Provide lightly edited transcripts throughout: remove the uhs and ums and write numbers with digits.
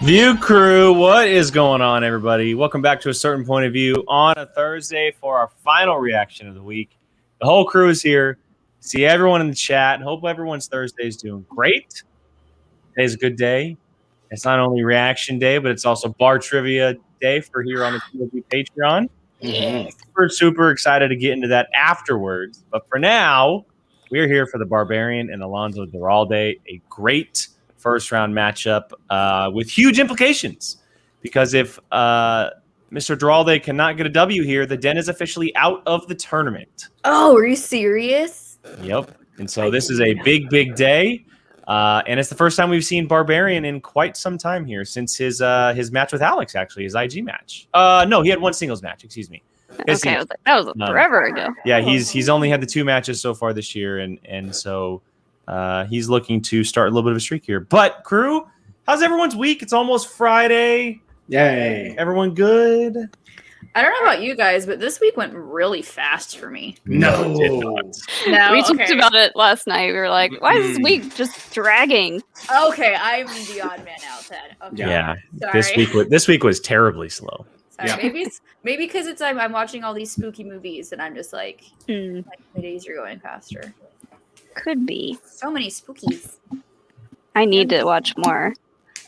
View crew, what is going on, everybody? Welcome back to A Certain Point of View on a Thursday for our final reaction of the week. The whole crew is here. See everyone in the chat. Hope everyone's Thursday is doing great. Today's a good day. It's not only reaction day, but it's also bar trivia day for here on the POV Patreon. Yes. We're super excited to get into that afterwards. But for now, we're here for the Barbarian and Alonso Duralde, a great first-round matchup with huge implications. Because if Mr. Duralde cannot get a W here, the Den is officially out of the tournament. Oh, are you serious? Yep. And so this is a big, big day. And it's the first time we've seen Barbarian in quite some time here since his match with Alex, actually, his IG match. No, he had one singles match, excuse me. Okay, I was like, that was forever ago. Yeah, he's only had the 2 matches so far this year, and so he's looking to start a little bit of a streak here. But crew, how's everyone's week? It's almost Friday. Yay. Everyone good? I don't know about you guys, but this week went really fast for me. No. it did not. No, We talked about it last night. We were like, why is this week just dragging? Okay, I'm the odd man out then. Okay. Yeah, Sorry. this week was terribly slow. Sorry. Yeah. Maybe because I'm watching all these spooky movies and I'm just like my days are going faster. Could be. So many spookies. I need to watch more.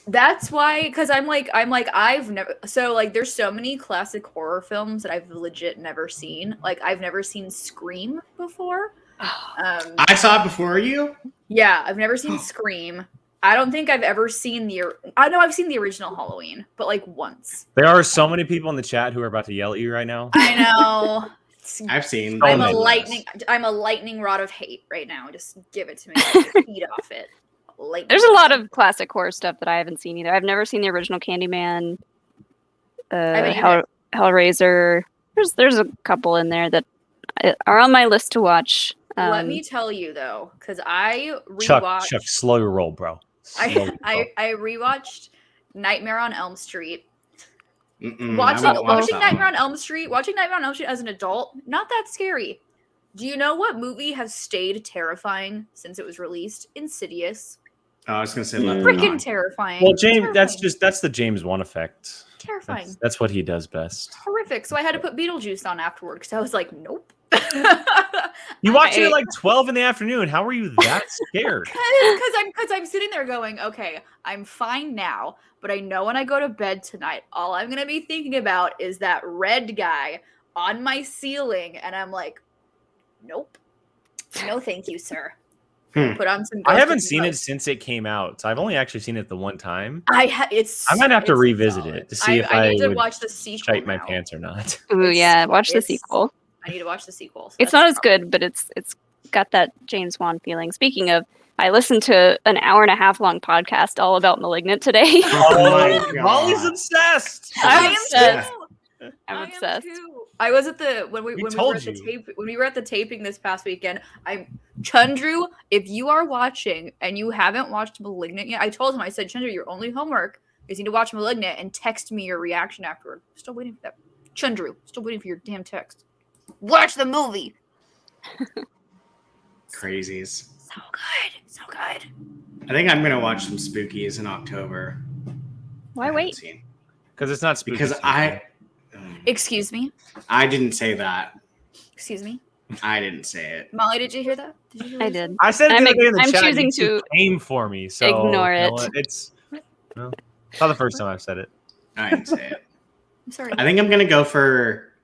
That's why, because I've never, so like there's so many classic horror films that I've legit never seen. Like I've never seen Scream before. I saw it before you? Yeah, I've never seen Scream. I don't think I've ever seen I know I've seen the original Halloween, but like once. There are so many people in the chat who are about to yell at you right now. I know. I've seen. I'm a lightning rod of hate right now. Just give it to me. Just feed off it. There's a lot of classic horror stuff that I haven't seen either. I've never seen the original Candyman, Hellraiser. There's a couple in there that are on my list to watch. Let me tell you though, because I rewatched. Chuck, slow your roll, bro. I rewatched Nightmare on Elm Street. Watching Nightmare on Elm Street as an adult, not that scary. Do you know what movie has stayed terrifying since it was released? Insidious. Oh, I was gonna say freaking terrifying. Well, James, terrifying. that's the James Wan effect. Terrifying. That's what he does best. Horrific. So I had to put Beetlejuice on afterward because I was like, nope. You watched it at like 12 in the afternoon. How were you that scared? Because I'm sitting there going, okay, I'm fine now, but I know when I go to bed tonight, all I'm gonna be thinking about is that red guy on my ceiling, and I'm like, nope, no, thank you, sir. Put on some. I haven't seen it since it came out, so I've only actually seen it the one time. I might have to revisit it to see if I need to would watch the sequel. shite my pants or not. Ooh, yeah, watch the sequel. I need to watch the sequel. So it's not as good, but it's got that James Wan feeling. Speaking of, I listened to an 1.5 hour long podcast all about Malignant today. Oh my God. Molly's obsessed. I'm obsessed. I'm obsessed. I was at the when we were at the taping this past weekend. Chundru, if you are watching and you haven't watched Malignant yet, I told him, I said, Chundru, your only homework is you need to watch Malignant and text me your reaction afterward. Still waiting for that. Chundru, still waiting for your damn text. Watch the movie. Crazies. So good. So good. I think I'm gonna watch some Spookies in October. Why wait? Because it's not spooky. Because Excuse me. I didn't say that. Excuse me. I didn't say it. Molly, did you hear that? I did. I said it in the I'm chat. choosing to aim for me. So ignore it. It's not the first time I've said it. I didn't say it. I'm sorry. I think I'm gonna go for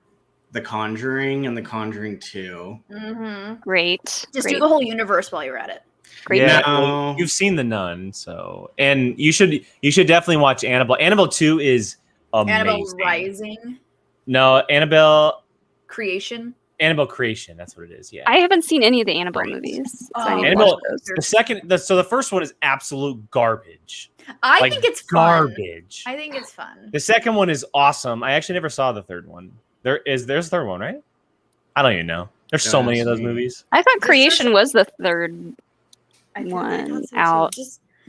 The Conjuring and The Conjuring 2. Great. Just do the whole universe while you're at it. Great. Yeah, No. well, you've seen The Nun, so and you should definitely watch Annabelle. Annabelle 2 is amazing. Annabelle Rising. No, Annabelle Creation. That's what it is. Yeah. I haven't seen any of the Annabelle movies. So I need to Annabelle, watch those. the first one is absolute garbage. I think it's fun. Garbage. I think it's fun. The second one is awesome. I actually never saw the third one. There's a third one, right? I don't even know. There's so many of those movies. I thought Creation was the third one out,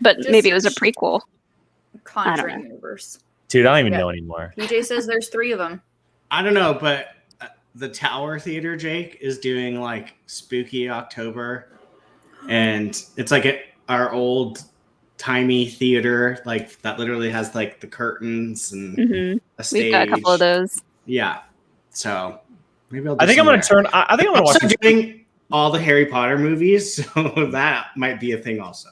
but maybe it was a prequel. Conjuring universe. Dude, I don't even know anymore. PJ says there's 3 of them. I don't know, but the Tower Theater, Jake, is doing like Spooky October, and it's like our old timey theater, like that literally has like the curtains and a stage. We've got a couple of those. Yeah. So maybe I'll do I think I'm going to turn. I think I'm going to watch. Also doing all the Harry Potter movies, so that might be a thing also.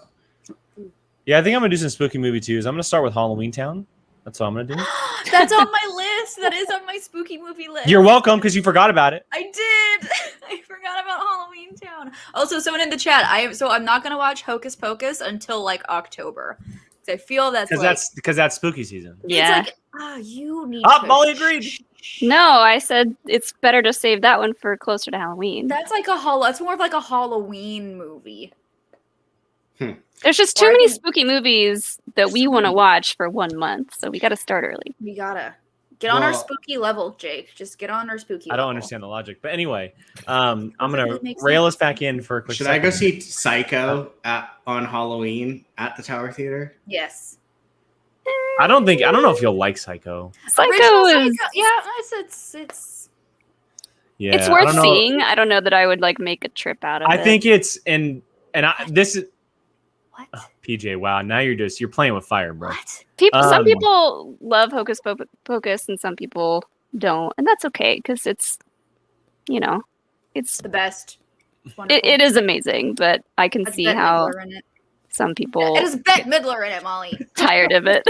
Yeah, I think I'm going to do some spooky movie too. I'm going to start with Halloween Town. That's what I'm going to do. That's on my list. That is on my spooky movie list. You're welcome, because you forgot about it. I did. I forgot about Halloween Town. Also, someone in the chat. I'm not gonna watch Hocus Pocus until like October. I feel because that's spooky season. Yeah. It's like, you need. Molly agreed. No, I said it's better to save that one for closer to Halloween. That's like That's more of like a Halloween movie. There's just too many spooky movies that we want to watch for 1 month, so we got to start early. We gotta get on our spooky level, Jake. Just get on our spooky. I don't understand the logic, but anyway, I'm gonna rail us back in for a quick. Should I go see Psycho on Halloween at the Tower Theater? Yes. I don't know if you'll like Psycho. Psycho is it's yeah. It's worth seeing. I don't know that I would like make a trip out of it. I think it's this is. What? Oh, PJ, wow! Now you're playing with fire, bro. What? Some people love Hocus Pocus and some people don't, and that's okay because it's the best. It is amazing, but I can see how some people. It is Bette Midler in it, Molly. Tired of it.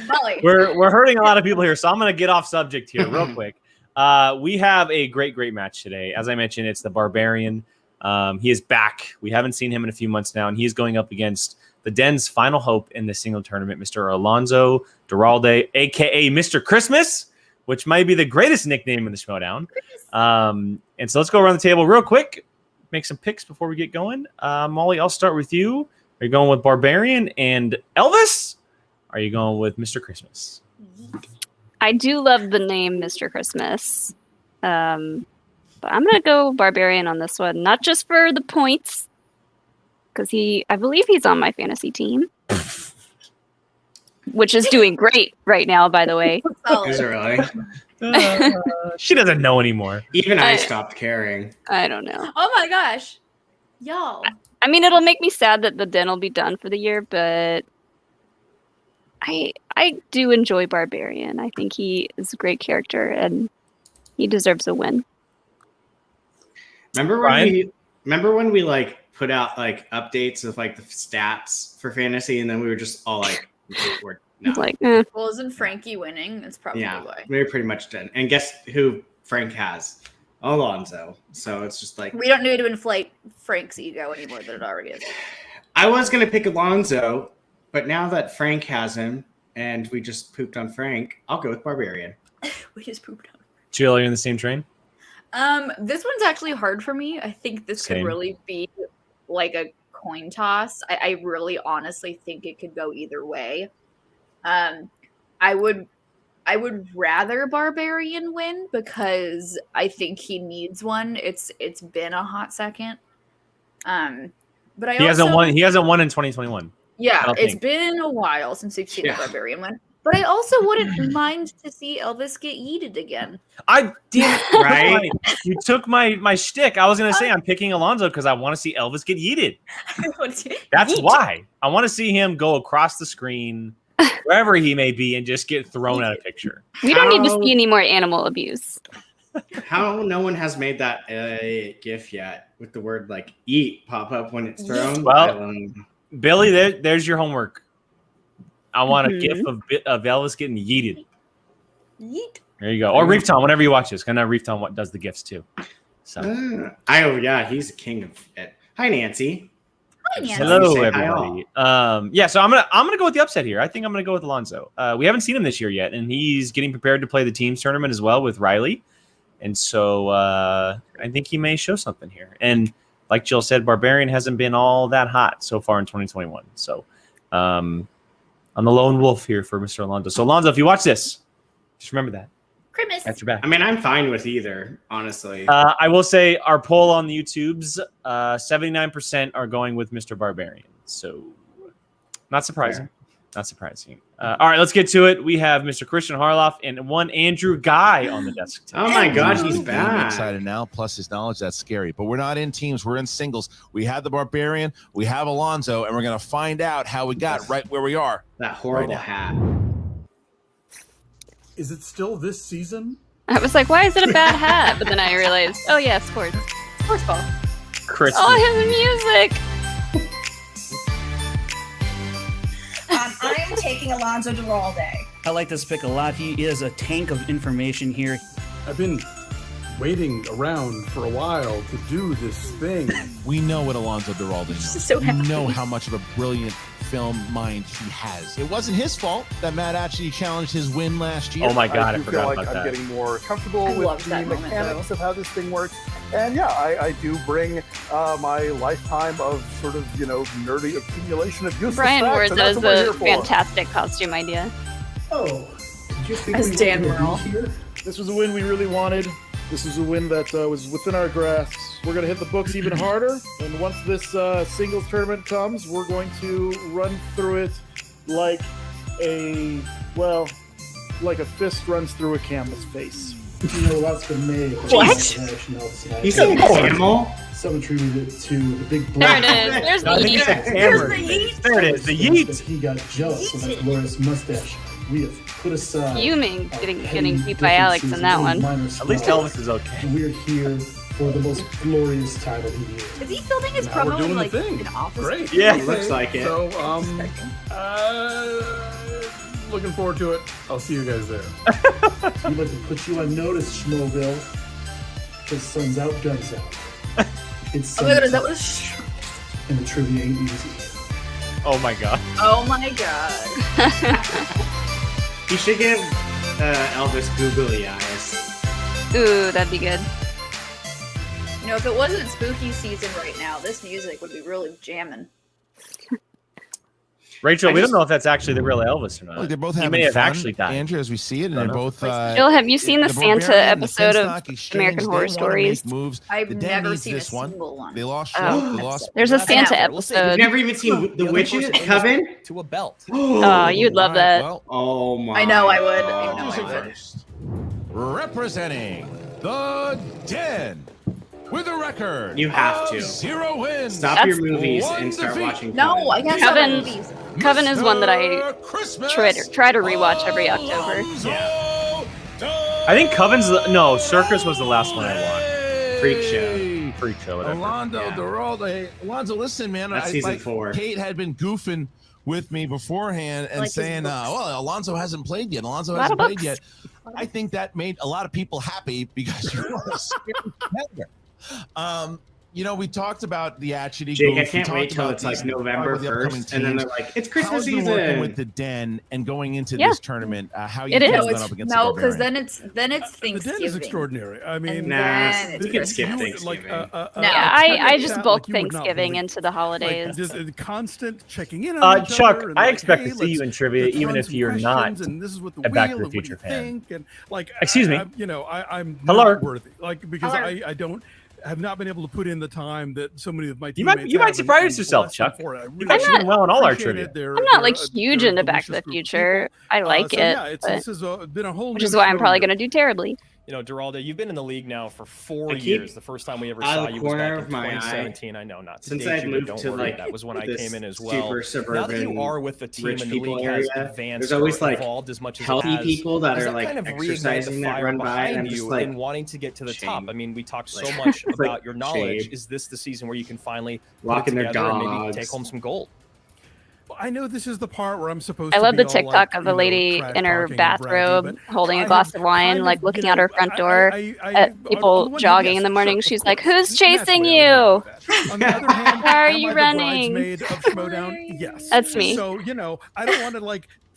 Molly. We're hurting a lot of people here, so I'm gonna get off subject here real quick. We have a great match today. As I mentioned, it's the Barbarian. He is back. We haven't seen him in a few months now, and he's going up against the Den's final hope in the single tournament, Mr. Alonso Duralde, a.k.a. Mr. Christmas, which might be the greatest nickname in the Schmoedown. And so let's go around the table real quick, make some picks before we get going. Molly, I'll start with you. Are you going with Barbarian and Elvis? Are you going with Mr. Christmas? I do love the name Mr. Christmas. But I'm going to go Barbarian on this one, not just for the points, because I believe he's on my fantasy team, which is doing great right now, by the way. Is it really? She doesn't know anymore. Even I stopped caring. I don't know. Oh my gosh. Y'all. I mean, it'll make me sad that the Den will be done for the year, but I do enjoy Barbarian. I think he is a great character, and he deserves a win. Remember when we like put out like updates of like the stats for fantasy, and then we were just all like, no. Like, well, isn't Frankie winning? That's probably why. We were pretty much done. And guess who Frank has? Alonso. So it's just like we don't need to inflate Frank's ego any more than it already is. I was gonna pick Alonso, but now that Frank has him, and we just pooped on Frank, I'll go with Barbarian. We just pooped on. Jill, are you in the same train? This one's actually hard for me. I think this could really be like a coin toss. I really honestly think it could go either way. I would rather Barbarian win because I think he needs one. It's been a hot second. But he hasn't won in 2021. Yeah, it's been a while since we've seen a Barbarian win. But I also wouldn't mind to see Elvis get yeeted again. I did, right? You took my shtick. I was going to say I'm picking Alonso because I want to see Elvis get yeeted. That's why. I want to see him go across the screen, wherever he may be, and just get thrown out of picture. We don't need to see any more animal abuse. How no one has made that a GIF yet with the word like "eat" pop up when it's thrown? Well, Billy, there's your homework. I want a GIF of Elvis getting yeeted. Yeet. There you go. Or Reef Tom, whenever you watch this. I know Reef Tom does the GIFs too. So. He's a king of it. Hi, Nancy. Hi, Nancy. Hello, everybody. So I'm gonna go with the upset here. I think I'm gonna go with Alonso. We haven't seen him this year yet, and he's getting prepared to play the teams tournament as well with Riley. And so I think he may show something here. And like Jill said, Barbarian hasn't been all that hot so far in 2021. So I'm the lone wolf here for Mr. Alonso. So Alonso, if you watch this, just remember that. Christmas. That's your back. I mean, I'm fine with either, honestly. I will say our poll on the YouTubes, 79% are going with Mr. Barbarian. So not surprising. Not surprising. All right, let's get to it. We have Mr. Christian Harloff and one Andrew Guy on the desk. Oh my gosh, he's I'm back. excited now. Plus his knowledge, that's scary. But we're not in teams. We're in singles. We have the Barbarian. We have Alonso, and we're going to find out how we got right where we are. That horrible hat. Is it still this season? I was like, why is it a bad hat? But then I realized, oh yeah, sports. Sports ball. Chris. Oh, his music. I am taking Alonso Duralde. I like this pick a lot. He is a tank of information here. I've been waiting around for a while to do this thing. We know what Alonso Duralde knows. So we happy. know how much of a brilliant film mind he has. It wasn't his fault that Matt actually challenged his win last year. Oh my God, I do feel forgot like about I'm that. getting more comfortable I with loved the that moment, mechanics though. of how this thing works. And yeah, I do bring my lifetime of sort of, nerdy accumulation of useless Brian facts, Ward, and that that's is what we're a here for. fantastic costume idea. Oh, did you think As we Dan were gonna Merle. be here? This was a win we really wanted. This was a win that was within our grasp. We're going to hit the books even harder. And once this singles tournament comes, we're going to run through it like a fist runs through a camel's face. Lots been made. What? He's a camel. Some attributed it to the big There it is. There's No, I the think he yeet. said hammer. There it is. The yeet. He got jealous of that glorious mustache. We have put aside. Fuming getting beat by Alex in that one. At least Elvis is okay. We're here for the most glorious title he did. Is he filming his Now we're promo doing in the like thing. an office? Great. Yeah. Looks like it. So, looking forward to it. I'll see you guys there. We'd like to put you on notice, Schmoedown. Because sun's out, guns out. It's Oh my god, is that summertime, what? and the trivia ain't easy. Oh my God. Oh my god. He should give Elvis googly eyes. Ooh, that'd be good. If it wasn't spooky season right now, this music would be really jamming. Rachel, we don't know if that's actually the real Elvis or not. Look, they're both He having may have fun, actually died. Andrew, as we see it, and Don't they're know. both. Jill, have you seen the Santa Barbarian and the episode of Finstock exchange, American they Horror wanna make Stories? Moves. I've The Den never needs seen a this one. single one. They lost. Oh. They lost. There's a Santa We'll see. You've episode. never even seen the other witches person coven? to a belt. Oh, you'd love that. Well, Oh my. I know I would. God. I know I would. representing the Den with a record. You have of to. 0 wins. Stop That's your movies one and start defeat. watching. No, Coven. I can't stop Coven. movies. Coven is one that I Mr. Christmas try to rewatch every October. Alonso I think Coven's no Circus was the last one I watched. Freak Show. Freak Show, whatever. Alonso Yeah. Duralde. Alonso, listen, man. That's season 4. Kate had been goofing with me beforehand and Like his saying, books. well, Alonso hasn't played yet. Alonso A lot hasn't of played books. yet. I think that made a lot of people happy because you're a scary competitor. We talked about the Atchity Jake, I goof. We can't talked wait till about it's like these- November the upcoming 1st, and then teams. they're like, it's How's Christmas been working season. with the Den and going into Yeah. this tournament? How you It is. feel No, going it's up against no, the because Barbarian? then it's The Thanksgiving. Den is extraordinary. I mean, And Nah, then it's we can skip Christmas. Thanksgiving. Yeah, I just bulk Thanksgiving into the holidays. Just constant checking in on each Chuck, other and I like, expect hey, to see you let's- in trivia, let's even run if some you're not questions, and this is what the a Back to wheel the and what Future you fan. think, and like, Excuse me. I'm Hello. not worthy, because Hello. I don't have not been able to put in the time that so many of my You might- teammates you might have, surprise and yourself, bless them Chuck. for it. I really You've actually done well in all our appreciate trivia. it. They're- I'm not like they're a- huge they're a into Back to delicious the group of Future. people. I like So, it, yeah, but- this has been a whole which new is why I'm show probably here. going to do terribly. Duralde, you've been in the league now for 4 I keep years. The first time we ever out of saw the you was corner back of in my eye 2017. I know, not to since date I've you, but moved don't to, worry. like, That was when I this came in as super well. Now that you suburban, are with the team rich and the people league has area, advanced there's always, or like, evolved as much as healthy it has, people that does are, like, kind of reignite exercising the that fire run by, and behind I'm you just like, in wanting to get to the top. shame. I mean, we talked so Like, much it's like about your knowledge. shade. Is this the season where you can finally Walking put it their together and maybe dogs. take home some gold? I know this is the part where I'm supposed I to love be the all, TikTok like, of the lady trash in her talking and bathrobe bragging, but holding I a glass have of wine, kind like of, looking you out her know, front I- door I- at on people the one hand, jogging yes, in the morning. sure, She's of like, course. "Who's chasing Naturally, I you?" would do that. On the other hand, Why are am you I the running? bridesmaid of Schmoedown? Yes. That's me. So, I don't want to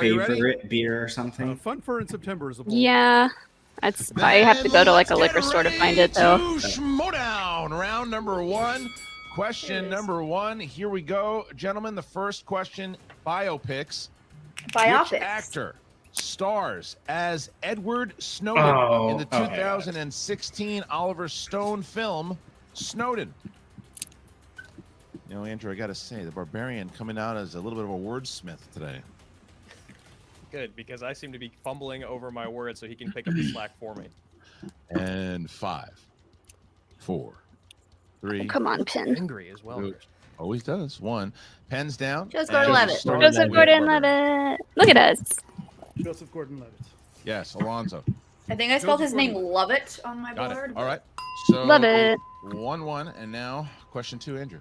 Are you ready? favorite beer or something? Fun Fur in September is a bold. Yeah, I have to go to like a liquor store to find it though. Schmoedown, round number 1. Question number 1. Here we go, gentlemen. The first question: biopics. Biopics. Which actor stars as Edward Snowden in the 2016 Oliver Stone film Snowden? You know, Andrew, I got to say, the Barbarian coming out as a little bit of a wordsmith today. Good, because I seem to be fumbling over my words so he can pick up the slack for me. And 5, 4, 3. Oh, come on, Pen. Angry as well. Always does. 1. Pens down. Joseph Gordon-Levitt. Joseph Gordon-Levitt. Look at us. Joseph Gordon-Levitt. Yes, Alonso. I think I spelled his name Lovett on my board. All right. So Love it. 1-1, and now question 2, Andrew.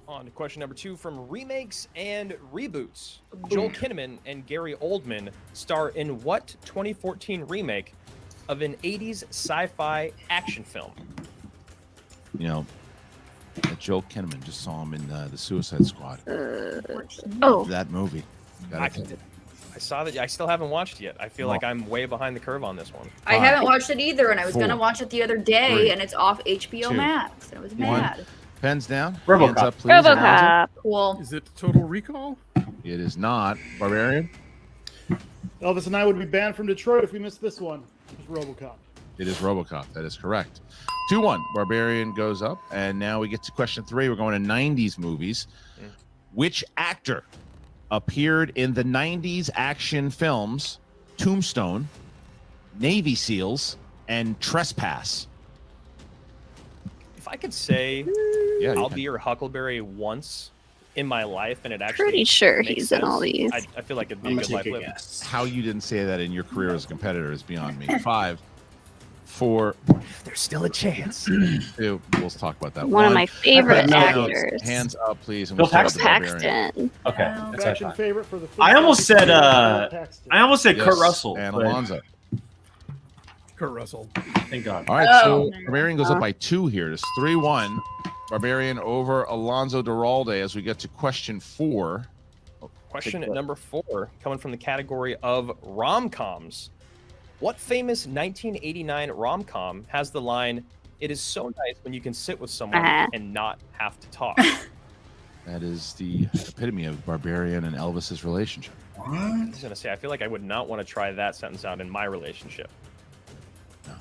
On to question number 2 from remakes and reboots. Joel Kinnaman and Gary Oldman star in what 2014 remake of an 80s sci-fi action film? You know, Joel Kinnaman, just saw him in the Suicide Squad. That movie. I saw that. I still haven't watched it yet. I feel like I'm way behind the curve on this one. I haven't watched it either, and I was going to watch it the other day, 3, and it's off HBO 2, Max. I was mad. Pens down. RoboCop. Hands up, please. RoboCop. Cool. Is it Total Recall? It is not. Barbarian? Elvis and I would be banned from Detroit if we missed this one. It's RoboCop. It is RoboCop. That is correct. 2-1. Barbarian goes up, and now we get to question 3. We're going to 90s movies. Which actor appeared in the 90s action films Tombstone, Navy SEALs, and Trespass? If I could say I'll be your Huckleberry once in my life, and it actually Pretty sure makes he's in all sense, these. I feel like it'd be a good life lived. How you didn't say that in your career as a competitor is beyond me. 5, 4. There's still a chance. 2. We'll talk about that. One of my favorite actors. Hands up, please. And Bill we'll start with the Paxton. Okay. Faction favorite for the. I almost said Kurt Russell. And but- Alonso. Kurt Russell. Thank God. All right, so Barbarian goes up by 2 here. It's 3-1. Barbarian over Alonso Duralde as we get to question 4. Question at number 4, coming from the category of rom-coms. What famous 1989 rom-com has the line, "It is so nice when you can sit with someone and not have to talk"? That is the epitome of Barbarian and Elvis's relationship. What? I was going to say, I feel like I would not want to try that sentence out in my relationship. No.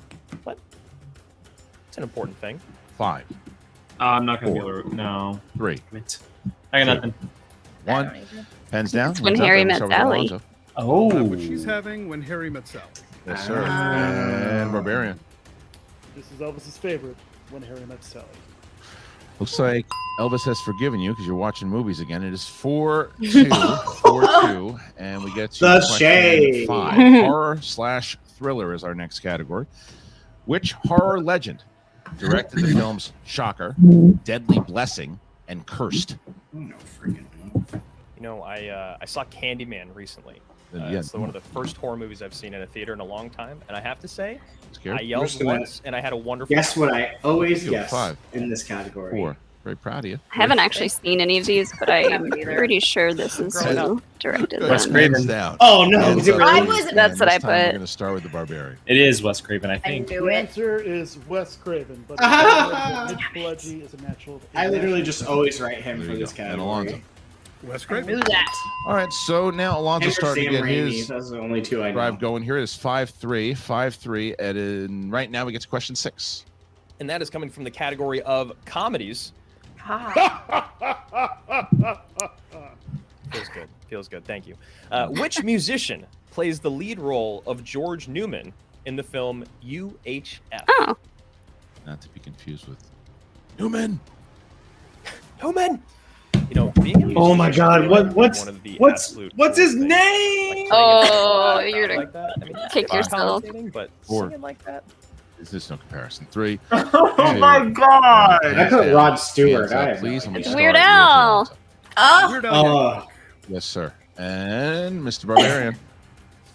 But it's an important thing. 5. I'm not going to be able to. No. 3. I got nothing. 1. Pens down. It's When Hands up, Harry and Met start with Sally. Alonso. Oh. What she's having when Harry met Sally. Yes, sir. And Barbarian. This is Elvis's favorite. When Harry Met Sally. Looks like Elvis has forgiven you because you're watching movies again. It is 4-2. 4-2. And we get to The question shade. 5. Horror/thriller is our next category. Which horror legend directed the films Shocker, Deadly Blessing, and Cursed? No freaking. You know, I saw Candyman recently. Yeah. It's one of the first horror movies I've seen in a theater in a long time, and I have to say, Scared? I yelled once, and I had a wonderful. Guess what I always guess 5. in this category. 4. Very proud of you. I haven't actually seen any of these, but I'm pretty sure this is who directed Wes them. Craven. Down. Oh no! Hands Is it up. really? I was- That's what I This time We're put. going to start with the Barbarian. It is Wes Craven, I I think. knew The it. answer is Wes Craven, but Mitch Pileggi is a natural. I literally just always write him There for you this go. And category. Alonso. Wes I Craven. knew that. All right, so now Alonso Him or starting to Sam get Raimi. his Those are the only 2 I know. drive going here. It is 5-3. 5-3. And right now we get to question 6. And that is coming from the category of comedies. Feels good. Feels good. Thank you. Which musician plays the lead role of George Newman in the film UHF? Oh, Not to be confused with Newman. Newman! You know, being a Oh my musician God! is What's one of the what's absolute what's cool his things. name? Oh, Like, you're like that. I mean, kick it's yourself. commentating, but 4. singing like that. Is this no comparison? 3. Oh my God. I put Rod Stewart. Hands I up, have no please. and we It's start Weird with Al. Alonso. Oh, Weird Al. Oh, Yes, sir. And Mr. Barbarian.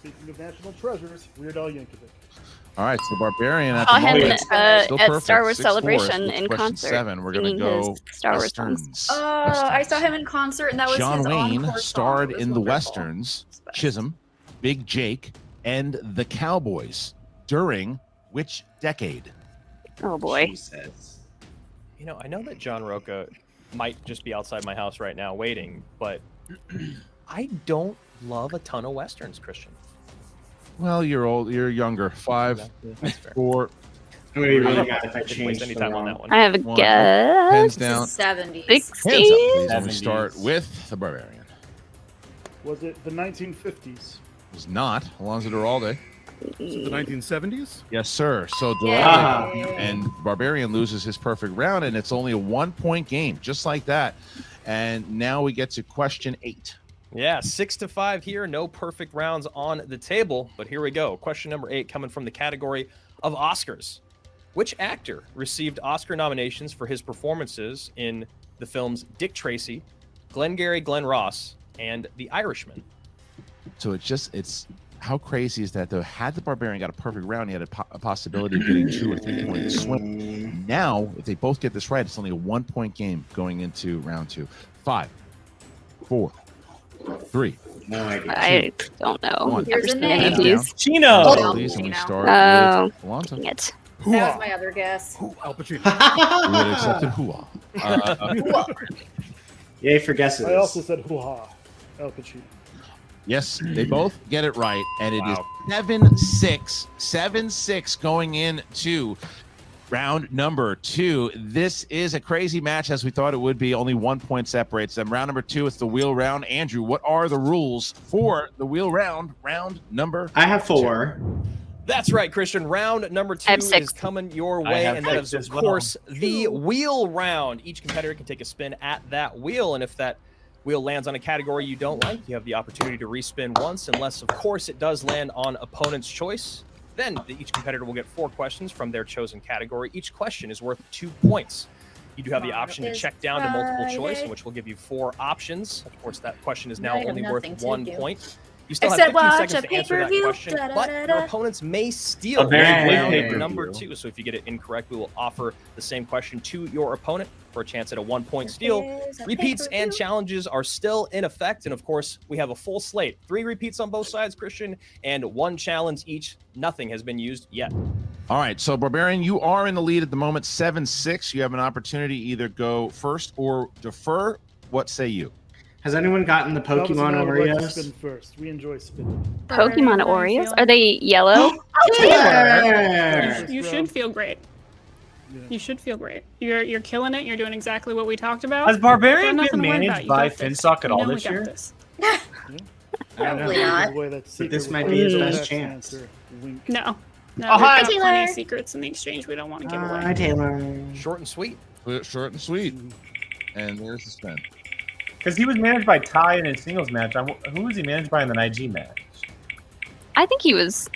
Speaking of national treasures, Weird Al Yankovic. All right, so Barbarian at saw the him moment. Still at perfect. Star Wars 6-4. Celebration It's in question concert. 7. We're going to singing go his Star Wars songs. Westerns. I saw him in concert, and that was John his Wayne encore starred song. It was in the wonderful. Westerns Chisholm, Big Jake, and The Cowboys. during which decade? Oh boy. Jesus. You know, I know that John Roca might just be outside my house right now waiting, but I don't love a ton of Westerns, Christian. Well, you're old. You're younger. 5, 4. What do you really got if I Waste change any the time on wrong? that one. I have a One. guess. Hands down. 70s. 60s? Hands up, please. And we 70s. start with the Barbarian. Was it the 1950s? It was not Alonso Duralde. The 1970s? Yes, sir. So Duralde Yeah. and Barbarian loses his perfect round, and it's only a 1-point game, just like that. And now we get to question 8. Yeah, 6-5 here. No perfect rounds on the table, but here we go. Question number 8 coming from the category of Oscars. Which actor received Oscar nominations for his performances in the films Dick Tracy, Glengarry Glen Ross, and The Irishman? So it's how crazy is that, though? Had the Barbarian got a perfect round, he had a possibility of getting 2 or 3 point swing. Now, if they both get this right, it's only a 1-point game going into round 2. 5, 4, 3. No idea. I don't know. 1. Here's a Any of name. these. Chino. Oh. Please, and we start Oh, with Alonso. dang it. That was my other guess. Al Pacino. We would have accepted hoo-ah. Yay for guesses. I also said hoo-ha. Al Pacino. Yes, they both get it right, and it is Wow. 7-6. 7-6 going into round number 2. This is a crazy match, as we thought it would be. Only 1 point separates them. Round number 2, it's the wheel round. Andrew, what are the rules for the wheel round? Round number I have 4. That's right, Christian. Round number 2 have 6. is coming your I way, have and that 6 is, of as well. course, the wheel round. Each competitor can take a spin at that wheel, and if that wheel lands on a category you don't like, you have the opportunity to respin once, unless, of course, it does land on opponent's choice. Then each competitor will get 4 questions from their chosen category. Each question is worth 2 points. You do have the option to check down to multiple choice, in which will give you 4 options. Of course, that question is now I have only worth nothing to 1 do. point. You still have Except 15 watch seconds a to answer that pay-per-view. question, but your opponents may steal A very good round pay-per-view. number 2. So if you get it incorrect, we will offer the same question to your opponent for a chance at a 1-point steal. Repeats and challenges are still in effect, and of course, we have a full slate. 3 repeats on both sides, Christian, and 1 challenge each. Nothing has been used yet. All right, so Barbarian, you are in the lead at the moment, 7-6. You have an opportunity to either go first or defer. What say you? Has anyone gotten the Elvis and Pokemon I would like to Oreos? spin first. We enjoy spinning. Pokemon Oreos? Are they yellow? Taylor! You should feel great. Yeah. You should feel great. You're killing it. You're doing exactly what we talked about. Has Barbarian Got been nothing to worry managed about. You by got this. Finstock at You all know we this got year? this. Probably The not. way that secret this was might put be his in the best text chance. answer. Wink. No. No, Oh, we've hi, got plenty Taylor. of secrets in the exchange we don't want to give away. Hi, Taylor. Short and sweet. Short and sweet. And there's the spin. Because he was managed by Ty in his singles match. Who was he managed by in the IG match? I think he was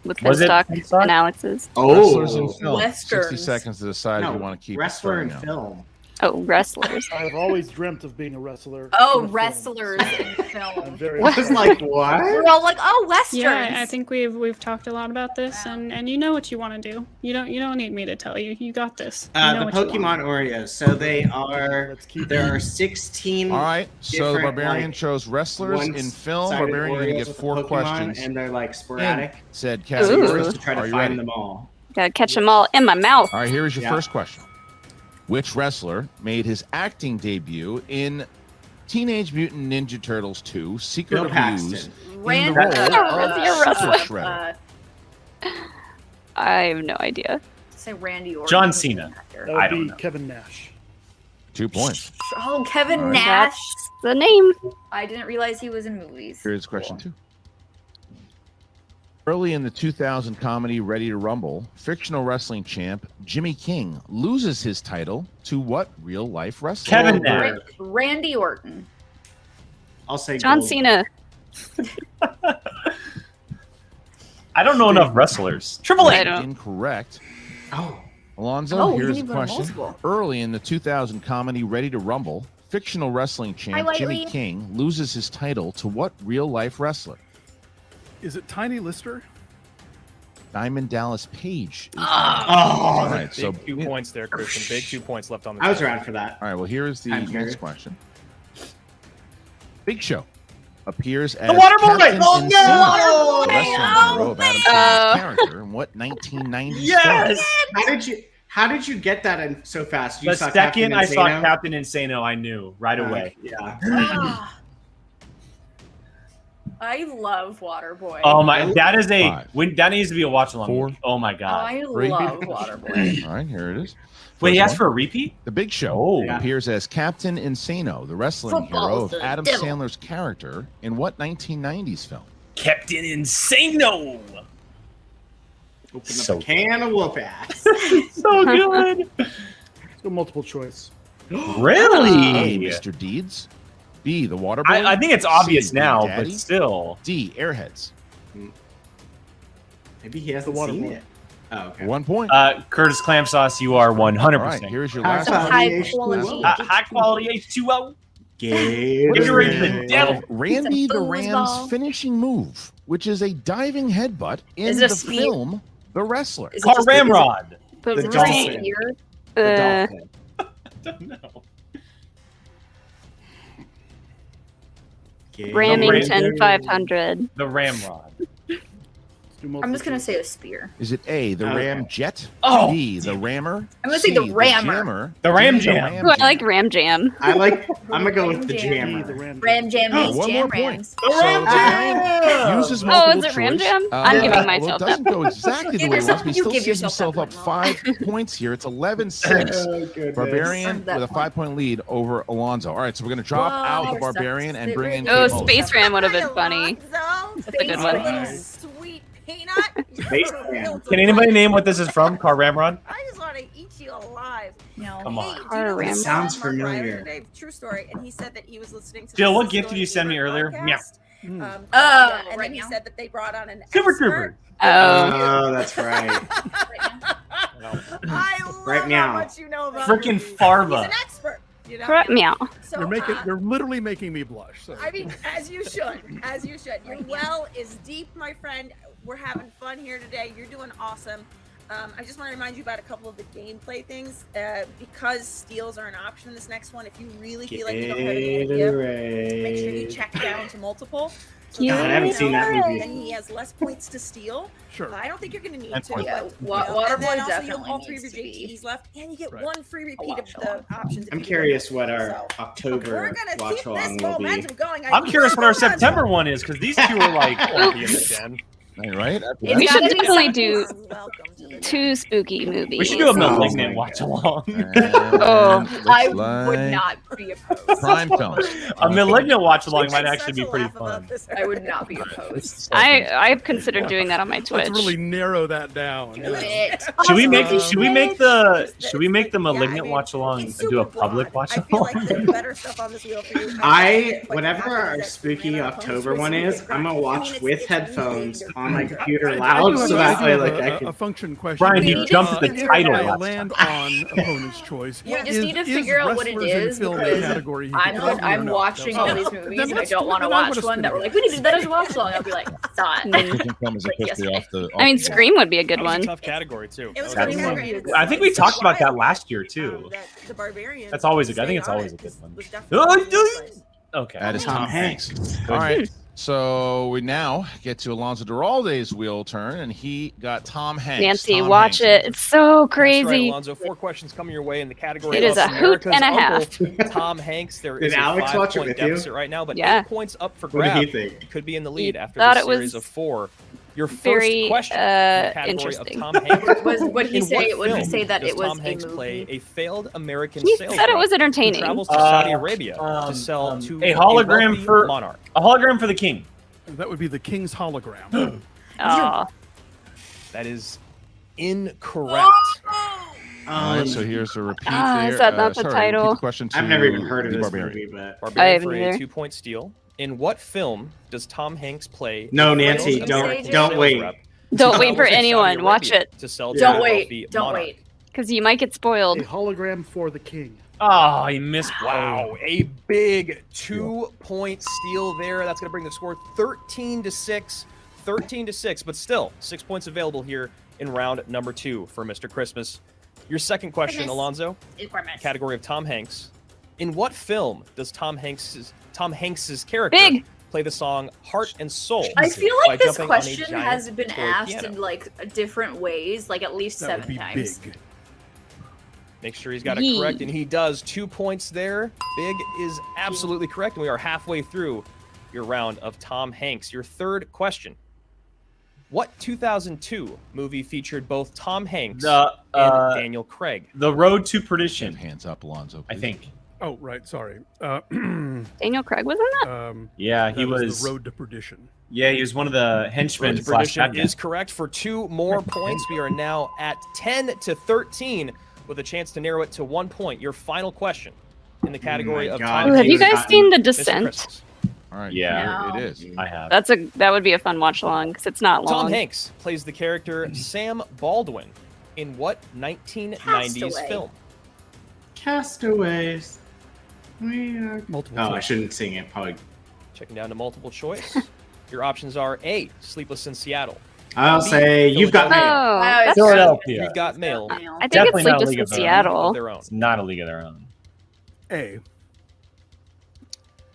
with Was it Finstock Finstock? and Alex's. Wrestlers in Oh, film. 60 Westerns. seconds to decide if you want to keep wrestler it in starting film. Oh, wrestlers. I've always dreamt of being a wrestler. Oh, in a film. wrestlers in I'm film. very I was like, what? We're all like, oh, westerns. Yeah, I think we've talked a lot about this, and you know what you want to do. You don't need me to tell you. You got this. You know The what you want. Pokemon Oreos. So they are. Let's keep There are 16. All right, so the different, Barbarian like, chose wrestlers in film. one-sided Barbarian, you're going to Oreos get with 4 Pokemon, questions. and they're like sporadic. Said So category. you're Ooh. supposed to try Are to you find ready? them all. Gotta catch them all in my mouth. All right, here is your Yeah. first question. Which wrestler made his acting debut in Teenage Mutant Ninja Turtles 2, Secret Bill of Use, Paxton. in the Rand- role Is he a of wrestler? Super Shredder? I have no idea. Say Randy Orton. John Cena. That I would don't be know. Kevin Nash. 2 points. Oh, Kevin All right. Nash. That's the name. I didn't realize he was in movies. Here's question 2. Early in the 2000 comedy Ready to Rumble, fictional wrestling champ Jimmy King loses his title to what real-life wrestler? Kevin Nash. Randy Orton. I'll say John Gold. Cena. I don't know enough wrestlers. Triple I H. don't. Incorrect. Oh, Alonso, Oh, here's you the didn't go to question. multiple. Early in the 2000 comedy Ready to Rumble, fictional wrestling champ Hi, Jimmy Whiteley. King loses his title to what real-life wrestler? Is it Tiny Lister? Diamond Dallas Page. oh. All right, so Big 2 points there, Christian. Big 2 points left on the I was table. around for that. all right, well, here is the I'm next curious. question. Big Show appears as The Water Boy! Captain Oh, Insano, no! the wrestling hero of Adam Sandler's character in what 1990s Yes! film? How did you get that in so fast? You The saw second Captain I saw Insano? Captain Insano, I knew right away. Yeah. I love Waterboy. Oh my! That is Five. that needs to be a watch along. Four. Oh my god! I Three. love Waterboy. All right, here it is. Wait, he First asked one. for a repeat? The Big Show Oh. appears as Captain Insano, the wrestling Football hero is of the Adam devil. Sandler's character in what 1990s film? Captain Insano. Open up So a can of whoop ass. So good. Let's go multiple choice. Really? A. Mr. Deeds. B. The Water Boy. I think it's obvious C. now, Big Daddy. but still. D. Airheads. Maybe he hasn't Water seen Boy. it. Oh, okay. 1 point. Curtis Clam Sauce, you are 100%. All right, here's your last one. High quality. High quality H2O. Gatorade. The devil. Randy the foosball. Ram's finishing move, which is a diving headbutt in Is it the a spear? film The Wrestler. Is it Car just- Ramrod. But The it's dolphin. weird. The Uh, dolphin. Don't know. Remington 500. The Ramrod. I'm just gonna say a spear. Is it A, the Okay. Ram Jet? Oh, B, the Rammer? I'm gonna say the C, Rammer. Jammer? The Ram D, Jam. Ooh, I like Ram Jam. I'm gonna go with the Ram B, the jammer. Ram. Ram Jam Oh, means one Jam more point. Rams. The Ram Jam. Uses Oh, multiple is it Ram choice. Jam? I'm giving well, myself it doesn't that. go exactly the Give way he wants, yourself- but he you still give sees yourself himself that up one. 5 points here. It's 11-6. Oh, goodness. Barbarian Earned that with a point. 5-point lead over Alonso. All right, so we're going to drop out the Whoa. Barbarian and bring in Oh, Kate Mullis. Space Ram would have been funny. That's a good one. Sweet peanut. Space Ram. Can anybody name what this is from? Car Ramrod? I just want to eat you alive. No. Come on. Hey, do Car you know Ram. who Sounds saw Mark Ryder familiar. today? True story. And he said that he was listening to Jill, the what gift Sister did you send me Gamer earlier? podcast, Mm. called, Oh, and right then he now. said that they brought on an Super expert. Trooper. Oh. Oh, that's right. I love Right how now. much you know about Freaking movies. Farva. He's an expert. You know? Correct. Meow. So, You're literally making me blush. So. I mean, as you should. As you should. Your well is deep, my friend. We're having fun here today. You're doing awesome. I just want to remind you about a couple of the gameplay things. Because steals are an option in this next one, if you really feel like you don't have any idea, make sure you check down to multiple. So Yeah. that God, I haven't seen that movie. Then he has less points to steal. Sure. I don't think you're going to need That's to. fine. Yeah, but, Wa- and Waterboy then also you definitely have all 3 of your needs to be JTs left, and you get Right. one free repeat of watch the options. if I'm you do curious it. what our So, October we're gonna watch keep along this will be. momentum going. I'm curious what our Momentum. September one is because these two are like. Won't be in the den. Right? It's We should gotta be definitely something- do Welcome to the 2 spooky movies. We should do a Oh Malignant my watch God. along. Oh, I Looks would like not be opposed. Prime films. A Malignant watch along We've might had actually such be a pretty laugh about fun. this I would not already. be opposed. I've considered doing that on my Twitch. Let's really narrow that down. Do it. Should we make Awesome. should we make the Malignant Yeah, I mean, watch along It's and do a super public broad. watch I feel along? like the better stuff on this wheel for you. Whatever our spooky October one is, I'm gonna watch it's with really headphones good. on my computer I loud, do so have that way, a- like, a- I a can. function question. Brian, you here. jumped at the If title I last land on opponent's choice. We just is- need to is figure out what it wrestlers in is film because category he I'm could cover or I'm not? watching No. all these Oh, movies then and I let's don't do want it. to Then I watch wanna one spin that it. we're like, we need to do that as a watch along. I'll be like, not. Cooking film is Like, officially yes. off the. I mean, Scream would be a good That was one. a tough category too. It was That gonna be fun. great. I think we talked about that last year too. The Barbarian. That's always a- I think stayed it's on always it. a good one. Was definitely in first place. Okay. That is Tom Tom Hanks. Good. All right. So we now get to Alonso Duralde's wheel turn, and he got Tom Hanks. Nancy, Tom watch Hanks. it. It's so That's right, crazy. Alonso. 4 questions coming your way in the category It of is a hoot America's and a Uncle, Tom Hanks. There is Did a Alex watch it 5-point with you? deficit right now, but Yeah. 8 points up for What did grab. he think? Could be in the lead after thought this it was series of 4. Your first very, question in the category interesting. of Tom Hanks. Would he In say? what Would he film say that does it was Tom Hanks a play movie? a failed American He sales said it rep was who entertaining. travels to Saudi Arabia to sell to a hologram wealthy for monarch. a hologram for the king. That would be the King's hologram. Oh, That is incorrect. All right, so here's a repeat there. Is that not the sorry, title? repeat the question to I've never even heard of the this Barbarian. movie, but Barbarian I for haven't a either. 2-point steal. In what film does Tom Hanks play? No, a Nancy, failed don't- American don't sales wait. rep don't who wait for travels to Saudi anyone. Watch Arabia it to sell Don't to a wait. wealthy Don't monarch. wait. because you might get A spoiled. hologram for the king. Oh, he missed. Wow, a big 2-point steal there. That's going to bring the score 13-6. 13-6, but still 6 points available here in round number 2 for Mr. Christmas. Your second question, Christmas. Alonso, Requirements. category of Tom Hanks. In what film does Tom Hanks's character Big. play the song Heart and Soul. I feel by like this jumping on a question giant has been toy asked piano. in like different ways, like at least That would 7 be times. big. Make sure he's got it correct, and he does. 2 points there. Big is absolutely correct, and we are halfway through your round of Tom Hanks. Your third question. What 2002 movie featured both Tom Hanks and Daniel Craig? The Road to Perdition. Hands up, Alonso. I think. Oh, right. Sorry. Daniel Craig was in that? Yeah, he that was The Road to Perdition. Yeah, he was one of the henchmen. Road to Perdition is correct for 2 more points. We are now at 10 to 13 with a chance to narrow it to 1 point. Your final question in the category of Tom Have you Hanks. guys seen The Mr. Descent? Christmas. All right. Yeah, it is. I have. That would be a fun watch along because it's not long. Tom Hanks plays the character Sam Baldwin in what 1990s Castaway. film? Castaways. We are... Multiple Oh, I choice. shouldn't sing it. Probably. Checking down to multiple choice. Your options are A, Sleepless in Seattle. I'll B, say You've Got Mail. Oh, Wow, that's Philadelphia. You've Got Mail. I think Definitely it's not Sleepless League in of Their Own. Seattle. Of their own. It's not a League of Their Own. A.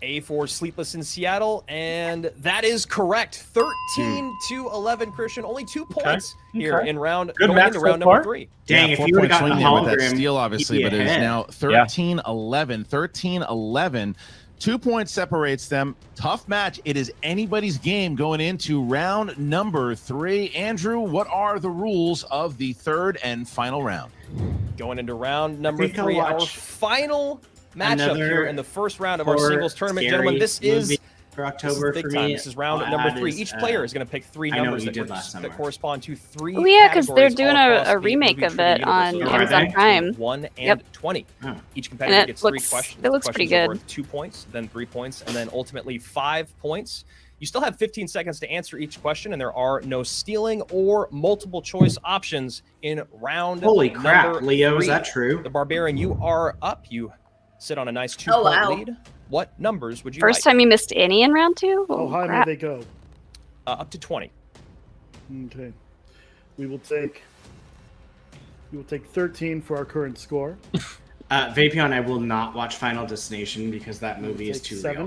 A for Sleepless in Seattle, and that is correct. 13 to 11, Christian. Only 2 points here in round Good going match into so round far. number 3. Dang, Yeah, if you would have 4-point gotten the swing there with that hologram, steal, obviously, he'd but be it is ahead. now 13-11. 13-11. 2 points separates them. Tough match. It is anybody's game going into round number 3. Andrew, what are the rules of the third and final round? Going into round number think I'll 3, our watch final matchup another here in the first round of our horror, singles tournament. scary Gentlemen, this is movie for October big for time. me. This is round I'll number add 3. is, Each player is going to pick 3 I know numbers what you that, did last summer. that correspond to 3 Oh yeah, because they're categories doing all a across the remake movie of trivia it on universe. Are Amazon they? Prime. 1 and Yep. 20. Oh. Each competitor it gets looks- 3 questions. it looks pretty Questions are good. worth 2 points, then 3 points, and then ultimately 5 points. You still have 15 seconds to answer each question, and there are no stealing or multiple choice options in round Holy crap, number Leo, 3. is that true? The Barbarian, you are up. You sit on a nice 2-point wow. lead. What numbers would you First like? time you missed any in round 2? How high may crap. they go? Up to 20. Okay. We will take 13 for our current score. Vapion, I will not watch Final Destination because that movie is Take too 7.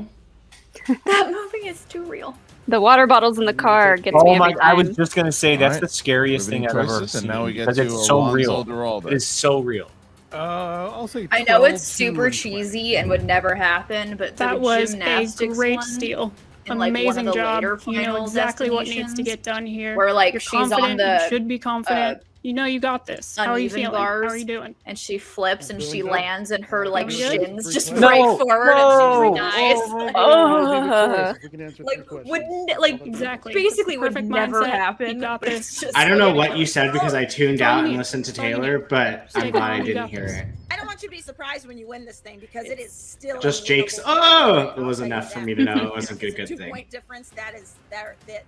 real. That movie is too real. The water bottles in the car gets me Oh every my! I time. was just gonna say that's All right. the scariest thing I've Riveting ever choices, seen. and now we get because to it's so Alonso real. Duralde. It is so real. I'll say. I know 12, it's super 2, and 20. cheesy and would never happen, but That the was a gymnastics great one, steal. in, like, one of Amazing the job. later You know Final exactly what needs to Destinations, get done here. where like You're she's on confident. the You should be confident. You know you got this. How are you uneven feeling? How bars, are you doing? and she flips and Doing she good. lands and her like Doing good? shins just No, right forward no, and she dies. Oh. We can answer Like 3 questions. wouldn't like Exactly. basically would Perfect never mindset. happen. You got but it's this. just I don't know like- what you said because I tuned all you out and need. listened to That's all you Taylor, need. but Stay I'm glad I calm, you didn't got hear this. it. I don't want you to be surprised when you win this thing because it is still Just a Jake's. winnable Oh, game. it was I'll tell you enough for that. me to know it wasn't a It's good a thing. 2-point difference. That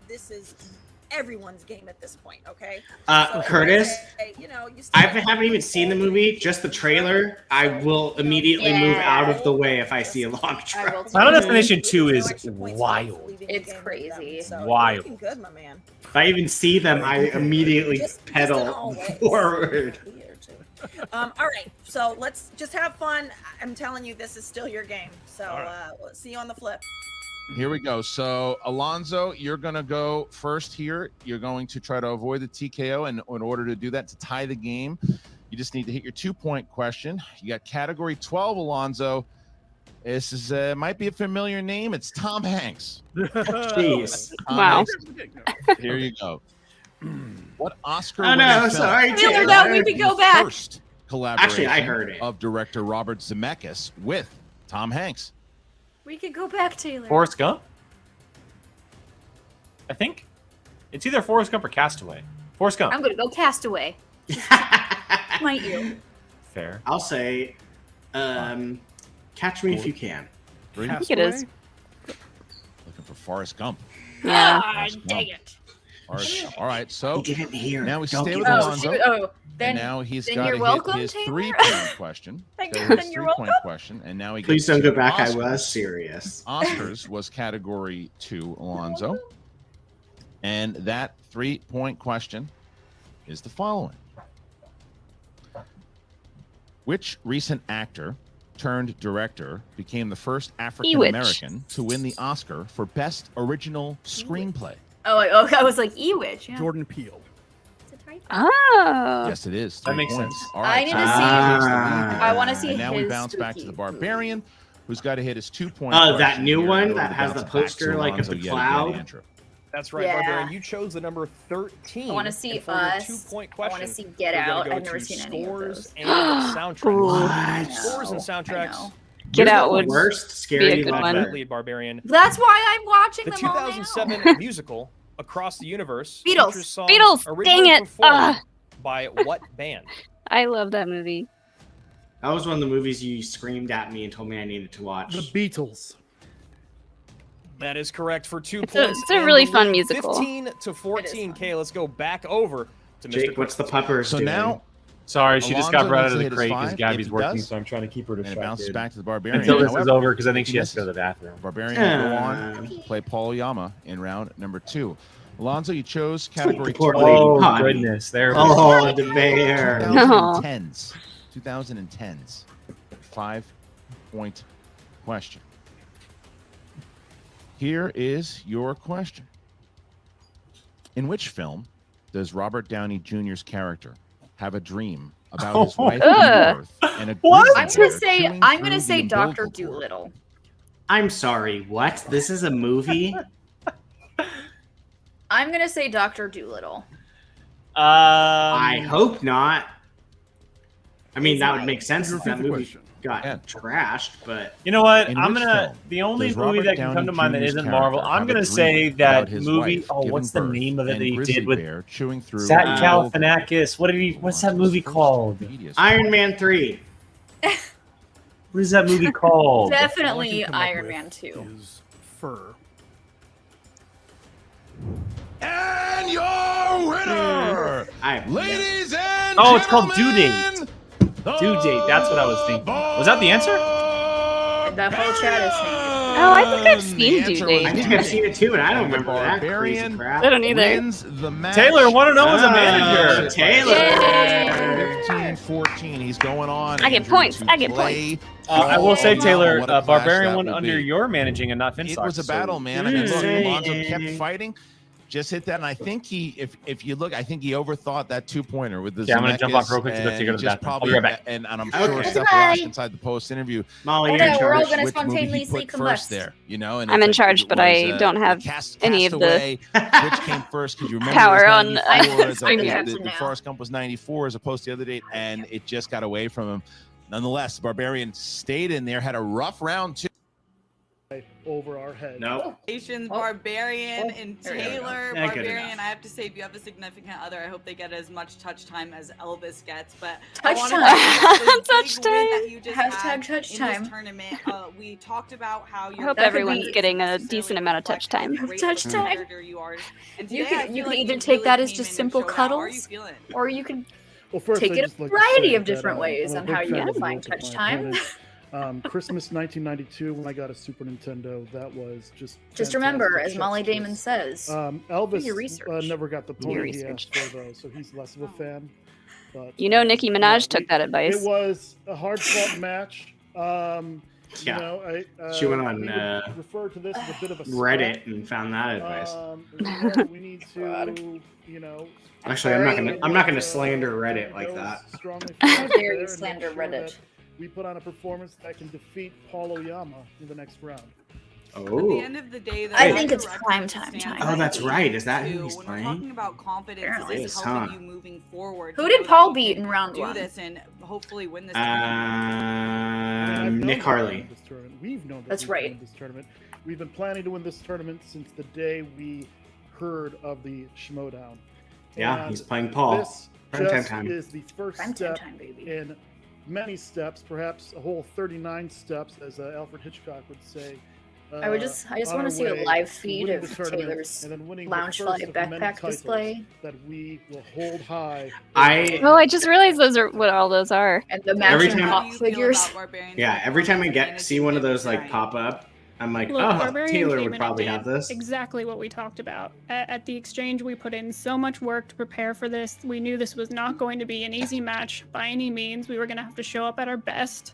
this is everyone's game at this point. Okay. Curtis, you I haven't even seen the movie, just the trailer. I will immediately move out of the way if I see a long I will trail. too. Final Destination 2 is wild. It's crazy. Wild. Looking good, my man. If I even see them, I immediately Just in pedal all ways. forward. All right, so let's just have fun. I'm telling you, this is still your game. So we'll see you on the flip. Here we go. So, Alonso, you're going to go first here. You're going to try to avoid the TKO. And in order to do that, to tie the game, you just need to hit your 2-point question. You got category 12, Alonso. This is might be a familiar name. It's Tom Hanks. Jeez. Wow. Here you go. What Oscar? Oh, no, sorry, Taylor, no, we can go back. First collaboration Actually, I heard it. of director Robert Zemeckis with Tom Hanks. We could go back, Taylor. Forrest Gump? I think it's either Forrest Gump or Castaway. Forrest Gump. I'm gonna go Castaway. Might you? Fair. I'll say, Catch Me If You Can. I think it is. Looking for Forrest Gump. Yeah. Ah, dang it. All right, so He didn't hear. now we Don't stay give with him- Alonso. Then And now he's then got you're to welcome, hit his Taylor. 3-point question. Then So you're- his then you're 3-point welcome. question, and now he Please gets don't go to back. I Oscars. was serious. Oscars was category 2, Alonso. And that 3-point question is the following. Which recent actor turned director, became the first African American to win the Oscar for Best Original Screenplay? Oh, I was like Ewitch. Yeah. Jordan Peele. Oh. Yes, it is. That 3 makes points. sense. All I right, need so to now see. takes the lead. I want to see And now his we bounce back to the Barbarian, who's got to hit his 2-point. Oh, that question new here one in order that to has bounce the it back poster to like Alonso of the yet again, cloud. Andrew. That's right, Yeah. Barbarian. You chose the number 13. I want to see and for your Us. 2-point I question, want to see Get we're gonna Out. go I've never to seen any of scores those. and soundtracks. What? Scores and I soundtracks. know. Get Who's Out the would worst be scary a good Love one. that lead, Barbarian. That's why I'm watching The them all now. 2007 musical Across the Universe Beatles. features songs Beatles, originally dang it. performed by what band? I love that movie. That was one of the movies you screamed at me and told me I needed to watch. The Beatles. That is correct for 2 It's points. a and really the fun lead, musical. 15 to 14. K, let's go back over to Mr. Jake, what's the puppers So doing? now, Sorry, she just got Alonso brought out needs of to the hit his crate because 5. Gabby's If he working, does, so I'm trying to keep her and it bounces distracted back to the Barbarian. until this is However, over because I think if she he has to go to the misses, bathroom. Barbarian will go on to play Paul Yama in round number 2. Alonso, you chose category Poor 2. lady. Oh Hi. goodness, there. Oh, the bear. 2010s. 2010s. 5-point question. Here is your question. In which film does Robert Downey Jr.'s character have a dream about his wife giving birth and a What? grizzly I'm bear gonna chewing say through the Dr. umbilical cord? Dolittle. I'm sorry, what? This is a movie? I'm gonna say Dr. Dolittle. I hope not. I mean, It's that mine. would make sense if that Repeat the movie question. got Yeah. trashed, but You know what? In I'm which gonna. film The only does movie Robert that can Downey come to mind that Jr.'s isn't character Marvel, I'm have a gonna dream say about that his movie. wife Oh, giving what's the birth name of it and that he grizzly did with bear chewing through Zach the umbilical cord? Galifianakis? What's that movie called? Iron Man 3. What is that movie called? Definitely All I can come up Iron with Man 2. Is fur. And your winner, ladies and Oh, it's called Due Date. gentlemen, Due Date. That's what I was thinking. Was that the answer? That whole chat is saying Oh, I think I've The seen answer Due was Date. I think I've seen it too, and I don't And the remember that crazy Barbarian crap. I don't either. wins the match. Taylor, want to know as a manager. Taylor. 15-14. He's going on. I get Andrew, points. to I get play. I will say, Oh, Taylor, what a clash Barbarian that won would under be. your managing and not Finstock's. It was a battle, man. I mean, look, Alonso kept fighting. Just hit that, and I think he, if you look, I think he overthought that 2-pointer with the. Yeah, I'm gonna jump off real quick to go and to the just bathroom. I'll probably, be right back. And I'm Okay. sure Steph Bye. watched inside the post interview. Molly, I you're in know, we're all charge. gonna Which movie he spontaneously put first combust. there, you know? And I'm it's in like, charge, it but was, I don't have any of the Which came first? Because you remember power it was on 94, iPad the now. Forrest Gump was 94 as opposed to the other date, and it just got away from him. Nonetheless, Barbarian stayed in there, had a rough round too. Over our head. No. Barbarian and There we go. Taylor. Yeah, good Barbarian, enough. I have to say, if you have a significant other, I hope they get as much touch time as Elvis gets. But Touch I time. want to Touch time. that you just Hashtag had touch in time. this tournament. We talked about how I you're hope That could everyone's be- getting a decent amount of touch time. Touch time. You are. And You today, I can feel like either you take really that as came just in simple and showed out. How are you cuddles, feeling? or you can Well, first, take I'd it a just like to variety say of that, different ways I'm a on big how you fan of the define Ultimate touch My time. Opponent. Christmas 1992, when I got a Super Nintendo, that was Just remember, fantastic. as Molly Chef's Damon kiss. says, Elvis your research. never got the Do your pony he research. asked for, though, so he's less of a fan. But You know, Nicki Minaj yeah, took that advice. It was a hard-fought match. Yeah. You know, She went on, we would refer to this as a bit of a Reddit and found that advice. we need to, you know. Actually, I'm not gonna slander Reddit like that. How dare you slander Reddit? We put on a performance that can defeat Paul Oyama in the next round. At the Oh. end of the day, though, I think your it's record prime time stands time. Oh, that's at right. Is that 8-2. who he's When playing? we're talking about confidence, Apparently. is Yes, this helping huh? you moving forward? Who to did know Paul that you beat can in round do one? this and hopefully win this. I've known Nick that Harley. we win this tournament. We've known that That's we can right. win this tournament. We've been planning to win this tournament since the day we heard of the Schmoedown. Yeah, And he's playing Paul. This Primetime just time. is the first Prime time step time, baby. in many steps, perhaps a whole 39 steps, as Alfred Hitchcock would say. I just on want our to see a way live to feed winning of the tournament Taylor's and then winning the Loungefly first of the many backpack titles display that we will hold high. Oh, I just realized those are what all those are. and the Every matching time- pop figures. Yeah, every time I see one of those like pop up, I'm like, Look, oh, Barbarian Taylor came would in probably and have did this. Exactly what we talked about. At the exchange, we put in so much work to prepare for this. We knew this was not going to be an easy match by any means. We were going to have to show up at our best.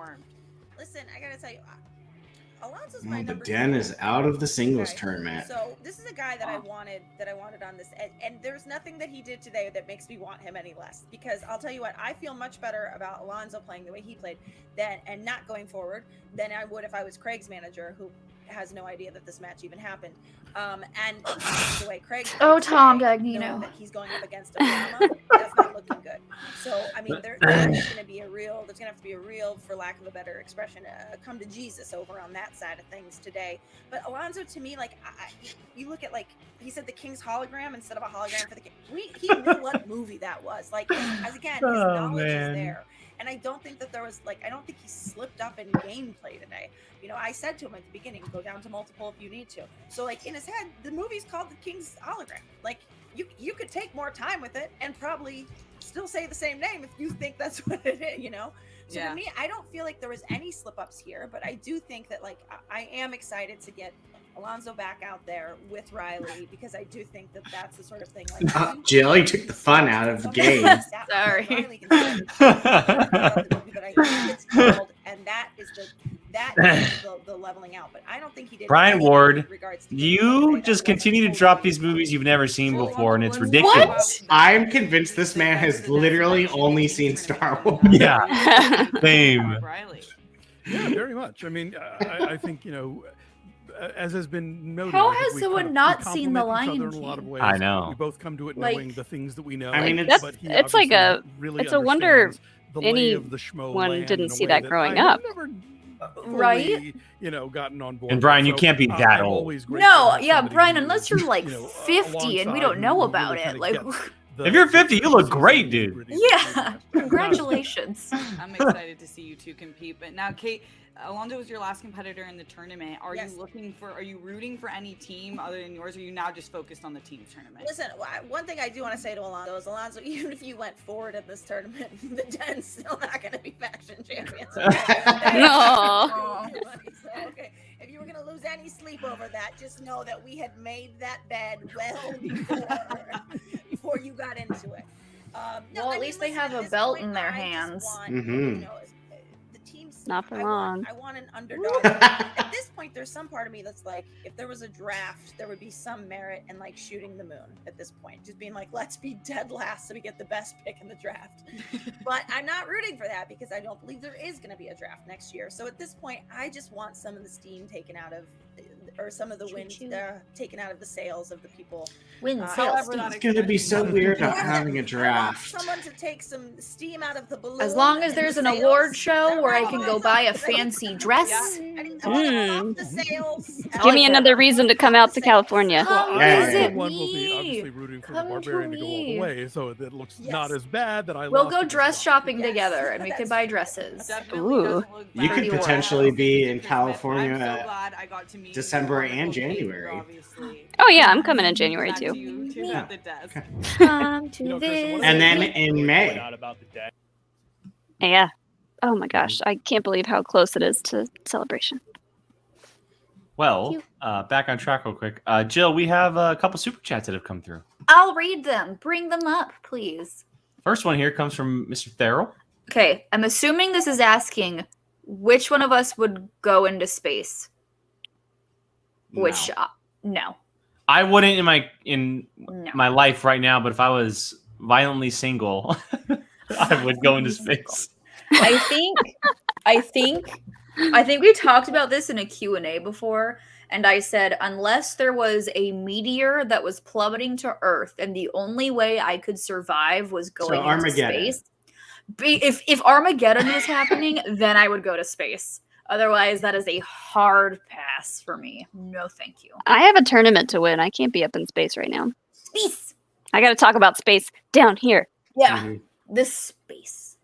informed. Listen, I gotta tell you, Alonso's my But number Den 2. is out of the singles Okay. tournament. So this is a guy that I wanted on this, and there's nothing that he did today that makes me want him any less. Because I'll tell you what, I feel much better about Alonso playing the way he played and not going forward than I would if I was Craig's manager, who has no idea that this match even happened. And the way Craig, Tom knowing Dagnino, that he's going up against Obama, that's not looking good. So I mean, there's going to be a real, there's going to have to be a real, for lack of a better expression, come to Jesus over on that side of things today. But Alonso, to me, like you look at, like he said, the King's hologram instead of a hologram for the King. He knew what movie that was. Like, as again, his knowledge is there. And I don't think that there was, like, I don't think he slipped up in gameplay today. You know, I said to him at the beginning, go down to multiple if you need to. So, like, in his head, the movie's called The King's Hologram. Like, you could take more time with it and probably still say the same name if you think that's what it is, you know? So to me, I don't feel like there was any slip-ups here, but I do think that, like, I am excited to get Alonso back out there with Riley, because I do think that that's the sort of thing, like Jill, you took the fun out of the game. Sorry. And that is the leveling out. But I don't think he did. Brian Ward, you just continue to drop these movies you've never seen before, and it's ridiculous. I'm convinced this man has literally only seen Star Wars. Yeah, same. Yeah, very much. I mean, I think, you know, as has been noted, how has someone not seen The Lion King? I know. We both come to it Like, knowing the things that we know. I mean, it's like a, it's a wonder anyone didn't see that growing up. Right? You know, gotten on board. And Brian, you can't be that old. No, yeah, Brian, unless you're like 50 and we don't know about it. Like, if you're 50, you look great, dude. Yeah, congratulations. I'm excited to see you two compete. But now, Kate, Alonso was your last competitor in the tournament. Are you rooting for any team other than yours, or are you now just focused on the team's tournament? Listen, one thing I do want to say to Alonso is, Alonso, even if you went forward in this tournament, the Den's still not going to be faction champions. No. Okay, if you were going to lose any sleep over that, just know that we had made that bed well before you got into it. Well, at least they have a belt in their hands. Not for long. I want an underdog. At this point, there's some part of me that's like, if there was a draft, there would be some merit in like shooting the moon at this point. Just being like, let's be dead last so we get the best pick in the draft. But I'm not rooting for that because I don't believe there is going to be a draft next year. So at this point, I just want some of the steam taken out of, or some of the wind taken out of the sails of the people. It's going to be so weird not having a draft. Someone to take some steam out of the balloon. As long as there's an award show where I can go buy a fancy dress. Give me another reason to come out to California. One will be obviously rooting for the Barbarian to go all the way, so it looks not as bad that I. We'll go dress shopping together, and we can buy dresses. Ooh, you could potentially be in California December and January. Oh yeah, I'm coming in January too. Come to this. And then in May. Yeah. Oh my gosh, I can't believe how close it is to Celebration. Well, back on track real quick. Jill, we have a couple super chats that have come through. I'll read them. Bring them up, please. First one here comes from Mr. Therrell. Okay, I'm assuming this is asking which one of us would go into space. Which, no. I wouldn't in my life right now, but if I was violently single, I would go into space. I think we talked about this in a Q&A before, and I said unless there was a meteor that was plummeting to Earth and the only way I could survive was going into space. If Armageddon was happening, then I would go to space. Otherwise, that is a hard pass for me. No, thank you. I have a tournament to win. I can't be up in space right now. Space. I got to talk about space down here. Yeah, this space.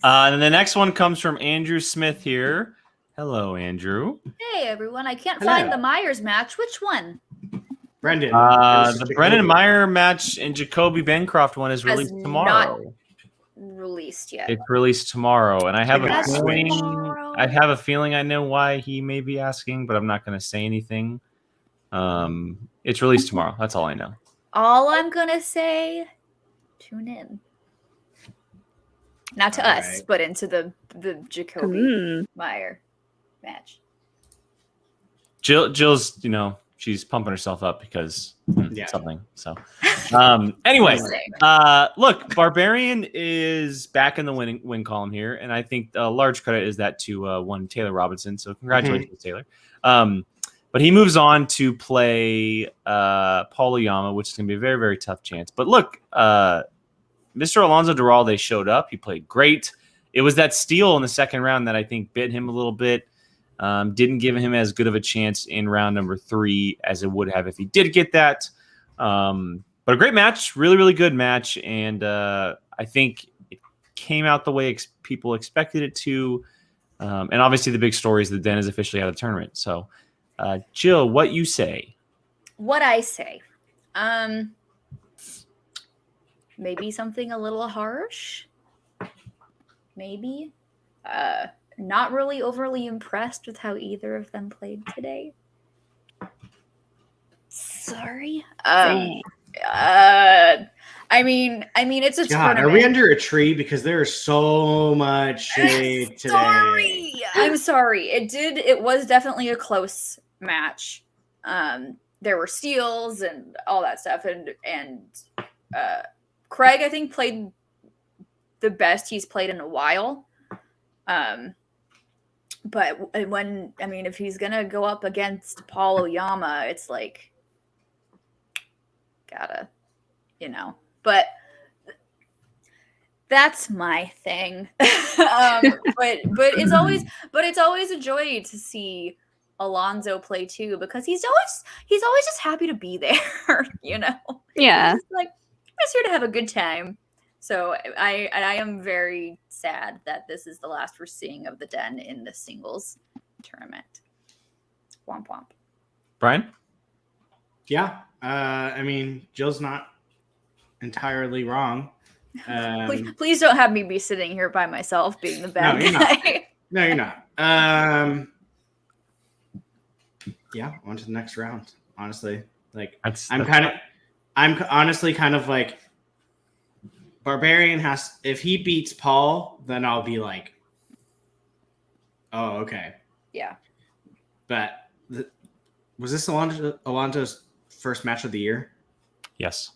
And the next one comes from Andrew Smith here. Hello, Andrew. Hey, everyone. I can't find the Myers match. Which one? Brendan. The Brendan Meyer match and Jacoby Bancroft one is released tomorrow. Not released yet. It's released tomorrow, and I have a feeling. I have a feeling I know why he may be asking, but I'm not going to say anything. It's released tomorrow. That's all I know. All I'm gonna say, tune in. Not to us, but into the Jacoby Meyer match. Jill's, she's pumping herself up because something. So, anyway, look, Barbarian is back in the win column here, and I think a large credit is that to one Taylor Robinson. So, congratulations, Taylor. But he moves on to play Paul Oyama, which is going to be a very, very tough chance. But look, Mr. Alonso Duralde showed up. He played great. It was that steal in the second round that I think bit him a little bit. Didn't give him as good of a chance in round number 3 as it would have if he did get that. But a great match, really, really good match. And I think it came out the way people expected it to. And obviously the big story is that Den is officially out of the tournament. So, Jill, what you say? What I say? Maybe something a little harsh. Maybe. Not really overly impressed with how either of them played today. Sorry. I mean, it's a tournament. Are we under a tree? Because there is so much shade today. I'm sorry. It was definitely a close match. There were steals and all that stuff, and Craig, I think, played the best he's played in a while. But if he's gonna go up against Paul Oyama, it's like gotta, But that's my thing. But it's always a joy to see Alonso play too, because he's always just happy to be there. Yeah. He's like, I'm just here to have a good time. So I am very sad that this is the last we're seeing of the Den in the singles tournament. Womp womp. Brian? Yeah. Jill's not entirely wrong. Please don't have me be sitting here by myself being the bad guy. No, you're not. Yeah, on to the next round. Honestly, I'm honestly kind of like, Barbarian if he beats Paul, then I'll be like, oh, okay. Yeah. But was this Alonso's first match of the year? Yes.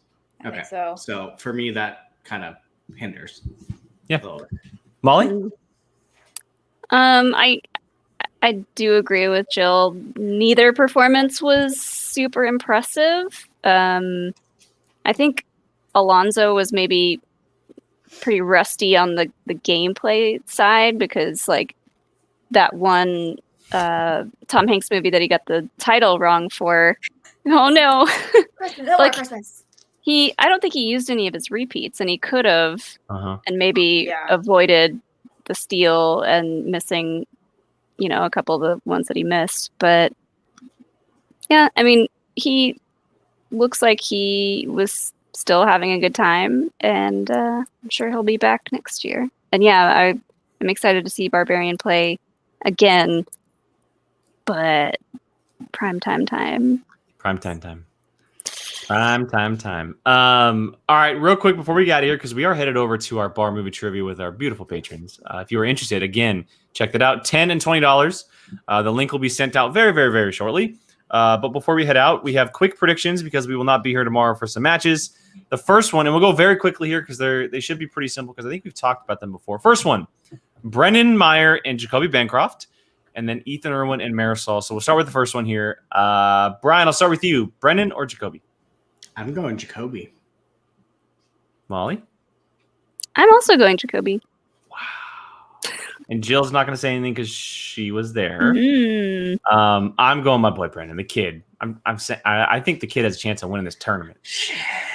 Okay. So for me, that kind of hinders. Yeah. Molly? I do agree with Jill. Neither performance was super impressive. I think Alonso was maybe pretty rusty on the gameplay side, because like that one Tom Hanks movie that he got the title wrong for. Oh no. Christmas. I don't think he used any of his repeats, and he could have and maybe Yeah. avoided the steal and missing, a couple of the ones that he missed. But yeah, he looks like he was still having a good time, and I'm sure he'll be back next year. And yeah, I'm excited to see Barbarian play again, but primetime time. All right, real quick before we get out of here, because we are headed over to our bar movie trivia with our beautiful patrons. If you are interested, again, check that out. $10 and $20. The link will be sent out very, very, very shortly. But before we head out, we have quick predictions, because we will not be here tomorrow for some matches. The first one, and we'll go very quickly here because they should be pretty simple, because I think we've talked about them before. First one, Brennan Meyer and Jacoby Bancroft, and then Ethan Irwin and Marisol. So we'll start with the first one here. Brian, I'll start with you. Brennan or Jacoby? I'm going Jacoby. Molly? I'm also going Jacoby. And Jill's not going to say anything because she was there. Mm. I'm going my boy Brendan, the kid. I think the kid has a chance of winning this tournament.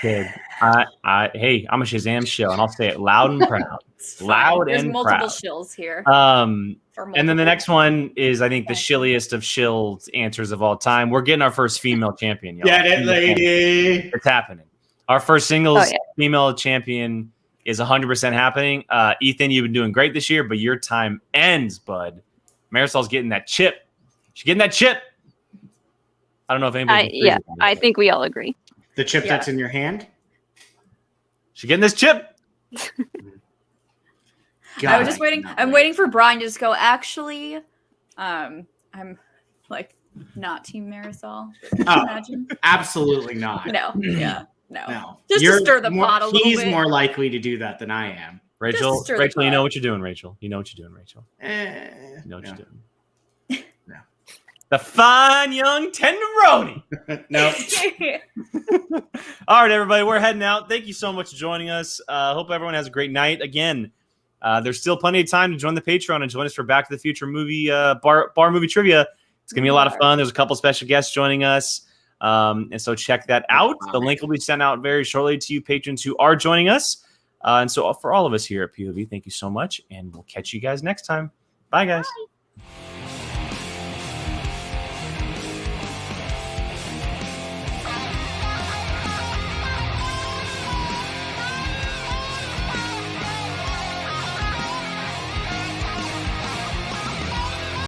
Kid, hey, I'm a Shazam shill, and I'll say it loud and proud. There's multiple shills here. And then the next one is, I think, the shilliest of shilled answers of all time. We're getting our first female champion, y'all. Get it, lady. It's happening. Our first singles female champion is 100% happening. Ethan, you've been doing great this year, but your time ends, bud. Marisol's getting that chip. She's getting that chip. I don't know if anybody. I think we all agree. The chip that's in your hand. She's getting this chip. I was just waiting. I'm waiting for Brian to just go, actually, I'm like not Team Marisol. Imagine. Absolutely not. No. Yeah. No. Just to stir the pot a little bit. He's more likely to do that than I am. Rachel, you know what you're doing, Rachel. You know what you're doing, Rachel. You know what you're doing. No. The fine young tenderoni. No. All right, everybody, we're heading out. Thank you so much for joining us. Hope everyone has a great night. Again, there's still plenty of time to join the Patreon and join us for Back to the Future movie bar movie trivia. It's gonna be a lot of fun. There's a couple special guests joining us, and so check that out. The link will be sent out very shortly to you patrons who are joining us. And so for all of us here at POV, thank you so much, and we'll catch you guys next time. Bye, guys. Bye.